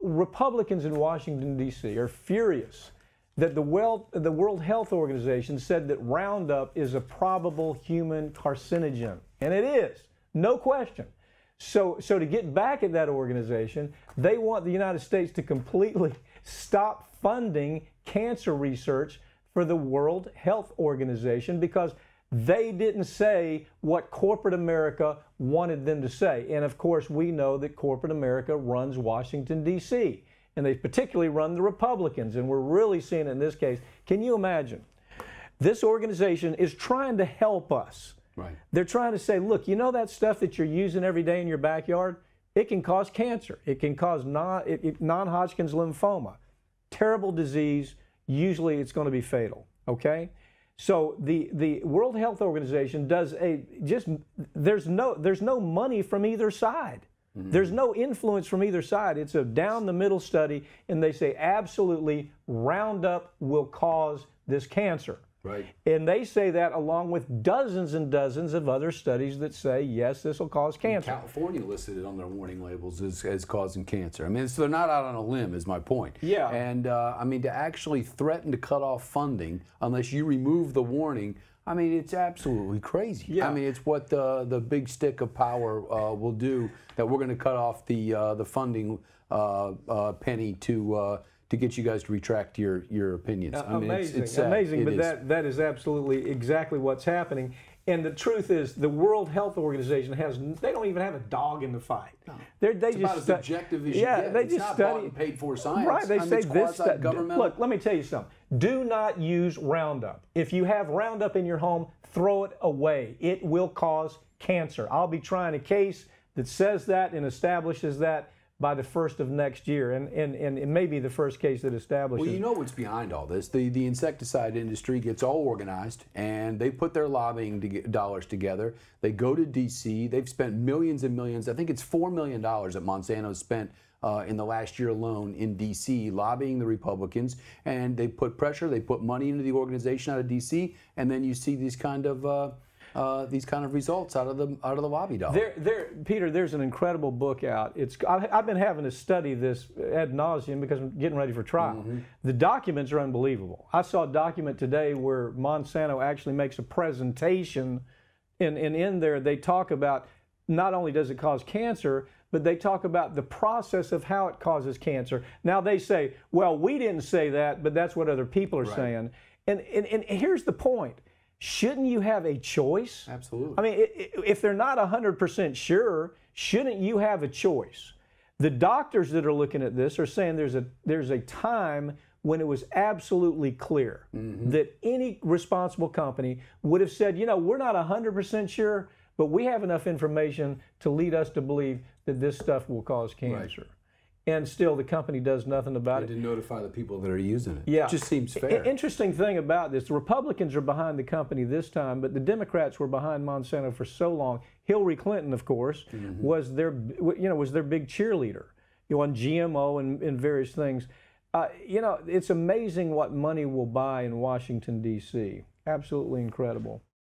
Republicans in Washington, D.C. are furious that the World Health Organization said that Roundup is a probable human carcinogen. And it is, no question. So to get back at that organization, they want the United States to completely stop funding cancer research for the World Health Organization because they didn't say what corporate America wanted them to say. And of course, we know that corporate America runs Washington, D.C., and they particularly run the Republicans, and we're really seeing it in this case. Can you imagine? This organization is trying to help us. Right. They're trying to say, look, you know that stuff that you're using every day in your backyard? It can cause cancer. It can cause non-Hodgkin's lymphoma. Terrible disease. Usually it's going to be fatal, okay? So the World Health Organization does there's no money from either side. Mm-hmm. There's no influence from either side. It's a down the middle study, and they say absolutely Roundup will cause this cancer. Right. And they say that along with dozens and dozens of other studies that say, yes, this will cause cancer. And California listed it on their warning labels as causing cancer. I mean, so they're not out on a limb, is my point. Yeah. And, I mean, to actually threaten to cut off funding unless you remove the warning, I mean, it's absolutely crazy. Yeah. I mean, it's what the big stick of power will do, that we're going to cut off the funding penny to get you guys to retract your opinions. I mean, amazing, it's sad. Amazing, but that is absolutely exactly what's happening. And the truth is, the World Health Organization they don't even have a dog in the fight. No. They it's just about as objective as you get. They it's just not study. bought and paid for science. Right, they say it's this stuff. governmental. Look, let me tell you something. Do not use Roundup. If you have Roundup in your home, throw it away. It will cause cancer. I'll be trying a case that says that and establishes that by the 1st of next year, and it may be the first case that establishes. Well, you know what's behind all this. The insecticide industry gets all organized, and they put their lobbying dollars together. They go to D.C. They've spent millions and millions. I think it's $4 million that Monsanto spent in the last year alone in D.C. lobbying the Republicans, and they put pressure. They put money into the organization out of D.C., and then you see these kind of results out of the lobby dollar. Peter, there's an incredible book out. I've been having to study this ad nauseum because I'm getting ready for trial. Mm-hmm. The documents are unbelievable. I saw a document today where Monsanto actually makes a presentation, and in there they talk about not only does it cause cancer, but they talk about the process of how it causes cancer. Now they say, well, we didn't say that, but that's what other people are saying. And here's the point. Shouldn't you have a choice? Absolutely. I mean, if they're not 100% sure, shouldn't you have a choice? The doctors that are looking at this are saying there's a time when it was absolutely clear that any responsible company would have said, you know, we're not 100% sure, but we have enough information to lead us to believe that this stuff will cause cancer. Right. And still the company does nothing about it. To notify the people that are using it. Yeah. It just seems fair. Interesting thing about this, the Republicans are behind the company this time, but the Democrats were behind Monsanto for so long. Hillary Clinton, of course, was their big cheerleader, on GMO and various things. It's amazing what money will buy in Washington, D.C. Absolutely incredible.